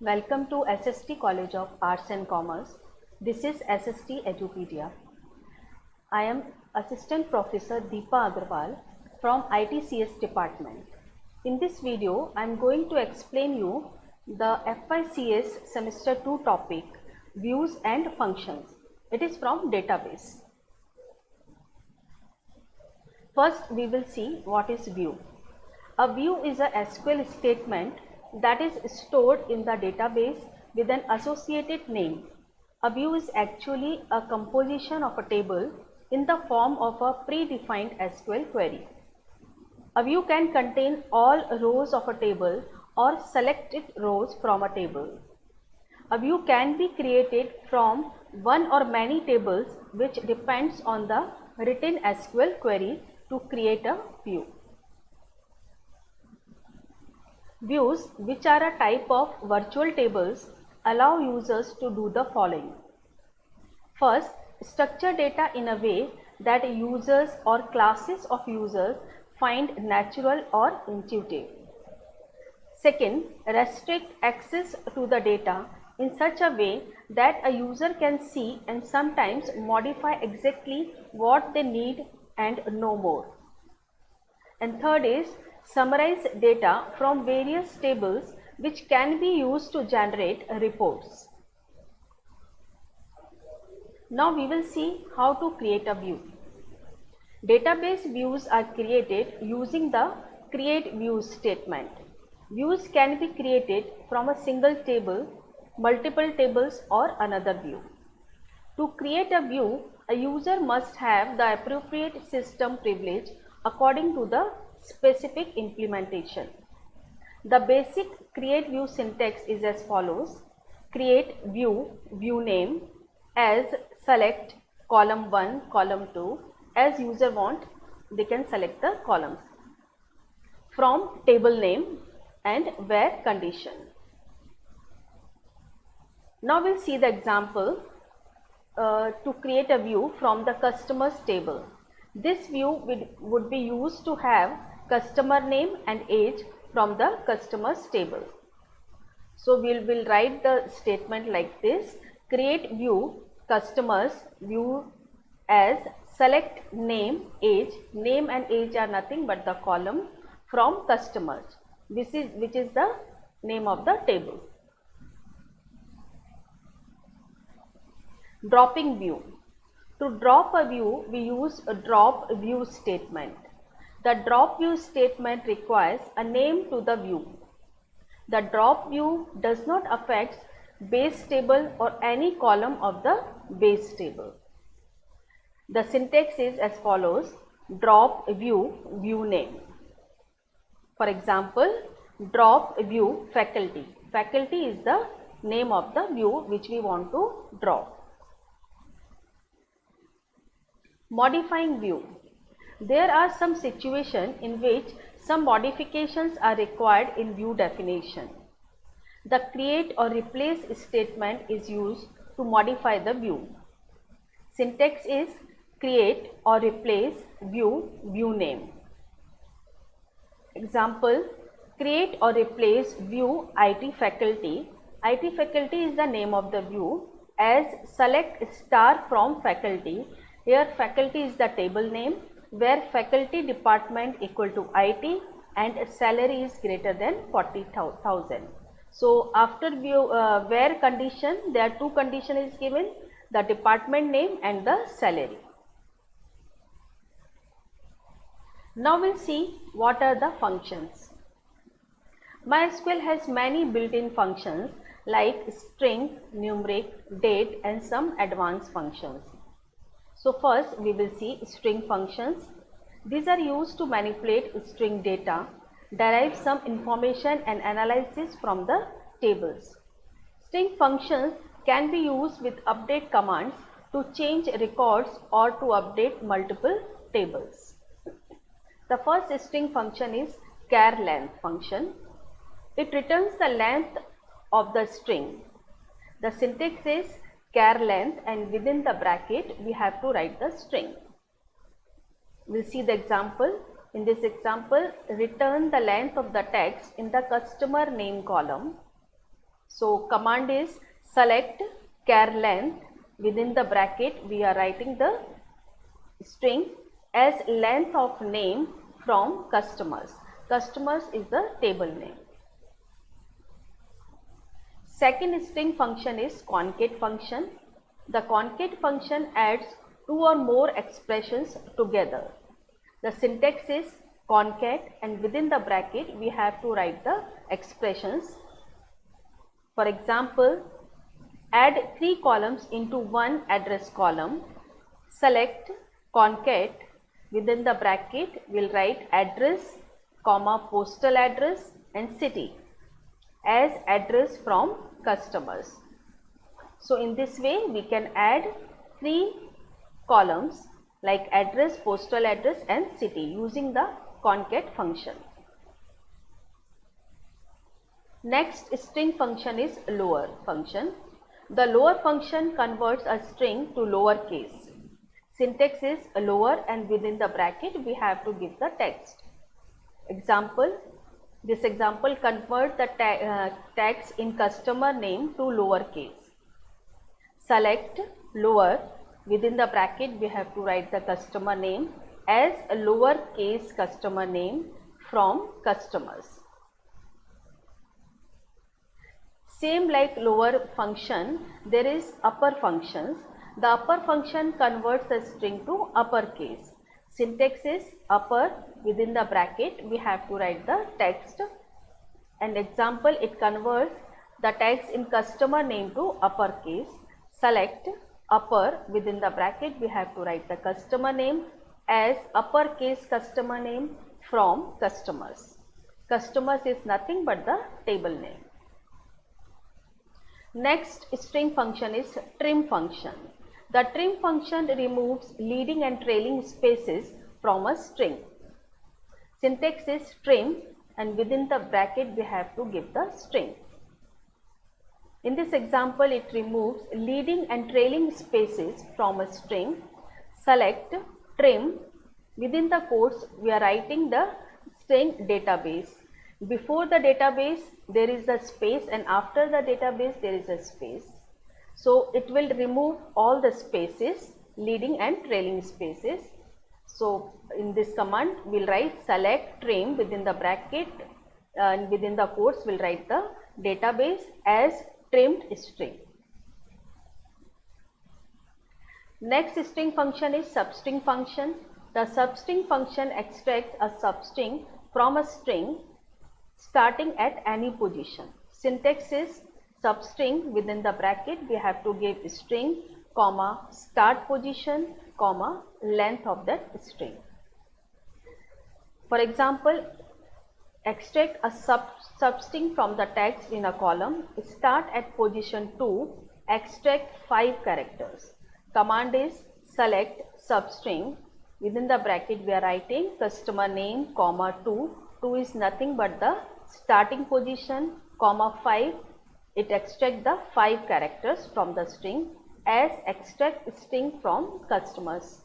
Welcome to SST College of Arts and Commerce. This is SST Edupedia. I am Assistant Professor Deepa Agarwal from ITCS department. In this video, I am going to explain you the FYCS Semester 2 topic, Views and Functions. It is from database. First, we will see what is view. A view is a SQL statement that is stored in the database with an associated name. A view is actually a composition of a table in the form of a predefined SQL query. A view can contain all rows of a table or selected rows from a table. A view can be created from one or many tables, which depends on the written SQL query to create a view. Views, which are a type of virtual tables, allow users to do the following. First, structure data in a way that users or classes of users find natural or intuitive. Second, restrict access to the data in such a way that a user can see and sometimes modify exactly what they need and no more. And third is summarize data from various tables which can be used to generate reports. Now we will see how to create a view. Database views are created using the create views statement. Views can be created from a single table, multiple tables, or another view. To create a view, a user must have the appropriate system privilege according to the specific implementation. The basic create view syntax is as follows: create view, view name, as select column 1, column 2, as user want they can select the columns, from table name and where condition. Now we'll see the example to create a view from the customers table. This view would be used to have customer name and age from the customers table. So we will write the statement like this: create view customers view as select name, age. Name and age are nothing but the column from customers, which is the name of the table. Dropping view. To drop a view, we use a drop view statement. The drop view statement requires a name to the view. The drop view does not affect base table or any column of the base table. The syntax is as follows: drop view, view name. For example, drop view faculty. Faculty is the name of the view which we want to drop. Modifying view. There are some situations in which some modifications are required in view definition. The create or replace statement is used to modify the view. Syntax is create or replace view, view name. Example, create or replace view IT faculty. IT faculty is the name of the view, as select star from faculty. Here faculty is the table name, where faculty department equal to IT and salary is greater than 40,000. So after view where condition, there are two conditions is given: the department name and the salary. Now we'll see what are the functions. MySQL has many built-in functions like string, numeric, date, and some advanced functions. So first we will see string functions. These are used to manipulate string data, derive some information and analysis from the tables. String functions can be used with update commands to change records or to update multiple tables. The first string function is char length function. It returns the length of the string. The syntax is char length, and within the bracket we have to write the string. We'll see the example. In this example, return the length of the text in the customer name column. So command is select char length, within the bracket we are writing the string as length of name from customers. Customers is the table name. Second string function is concat function. The concat function adds two or more expressions together. The syntax is concat and within the bracket we have to write the expressions. For example, add 3 columns into one address column. Select concat, within the bracket we will write address, comma postal address and city as address from customers. So in this way we can add 3 columns like address, postal address and city using the concat function. Next string function is lower function. The lower function converts a string to lower case. Syntax is lower and within the bracket we have to give the text. Example, this example convert the text in customer name to lower case. Select lower, within the bracket we have to write the customer name as a lower case customer name from customers. Same like lower function, there is upper functions. The upper function converts a string to uppercase. Syntax is upper, within the bracket we have to write the text. An example, it converts the text in customer name to uppercase. Select upper, within the bracket we have to write the customer name as uppercase customer name from customers. Customers is nothing but the table name. Next string function is trim function. The trim function removes leading and trailing spaces from a string. Syntax is trim and within the bracket we have to give the string. In this example, it removes leading and trailing spaces from a string. Select trim, within the quotes we are writing the string database. Before the database there is a space and after the database there is a space. So it will remove all the spaces, leading and trailing spaces. So in this command we will write select trim, within the bracket and within the quotes we will write the database as trimmed string. Next string function is substring function. The substring function extracts a substring from a string starting at any position. Syntax is substring, within the bracket we have to give string, comma start position, comma length of that string. For example, extract a substring from the text in a column, start at position 2, extract 5 characters. Command is select substring, within the bracket we are writing customer name, comma 2, 2 is nothing but the starting position, comma 5, it extract the 5 characters from the string as extract string from customers.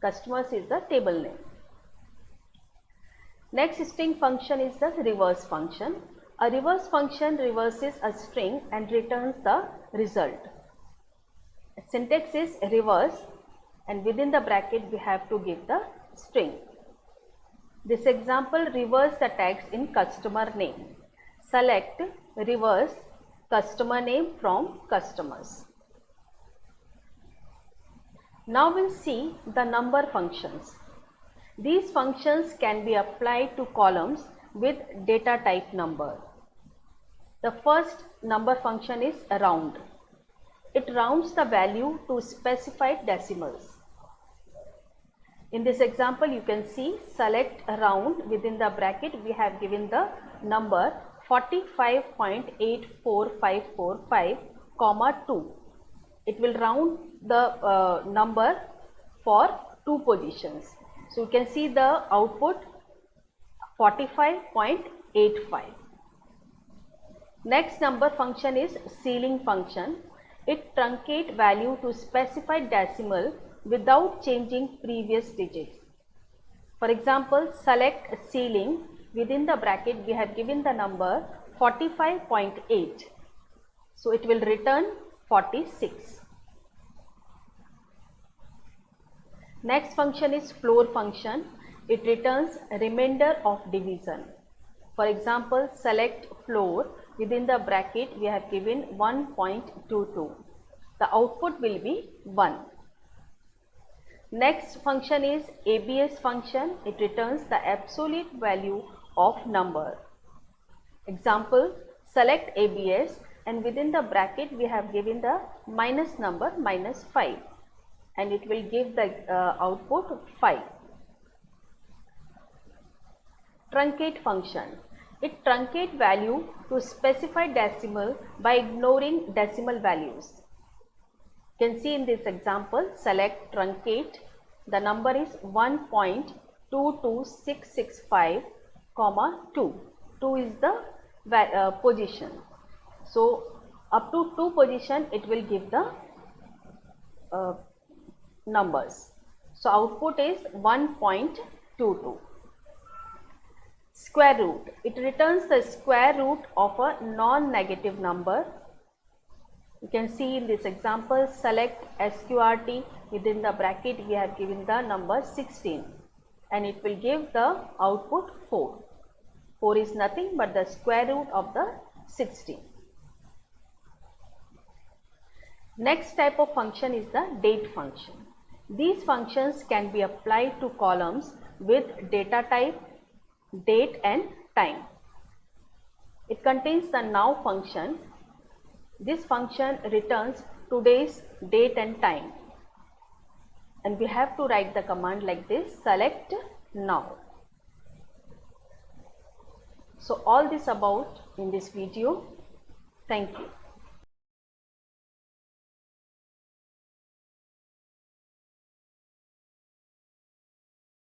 Customers is the table name. Next string function is the reverse function. A reverse function reverses a string and returns the result. Syntax is reverse and within the bracket we have to give the string. This example reverse the text in customer name. Select reverse customer name from customers. Now we'll see the number functions. These functions can be applied to columns with data type number. The first number function is round. It rounds the value to specified decimals. In this example you can see select round, within the bracket we have given the number 45.84545, comma 2. It will round the number for 2 positions. So you can see the output 45.85. Next number function is ceiling function. It truncates value to specified decimal without changing previous digits. For example, select ceiling, within the bracket we have given the number 45.8. So it will return 46. Next function is floor function. It returns remainder of division. For example, select floor, within the bracket we have given 1.22. The output will be 1. Next function is ABS function. It returns the absolute value of number. Example, select ABS and within the bracket we have given the minus number -5 and it will give the output 5. Truncate function. It truncate value to specify decimal by ignoring decimal values. You can see in this example, select truncate, the number is 1.22665, 2. 2 is the position. So up to 2 position it will give the numbers. So output is 1.22. Square root. It returns the square root of a non-negative number. You can see in this example, select SQRT, within the bracket we have given the number 16 and it will give the output 4. 4 is nothing but the square root of the 16. Next type of function is the date function. These functions can be applied to columns with data type, date and time. It contains the now function. This function returns today's date and time and we have to write the command like this, select now. So all this about in this video. Thank you.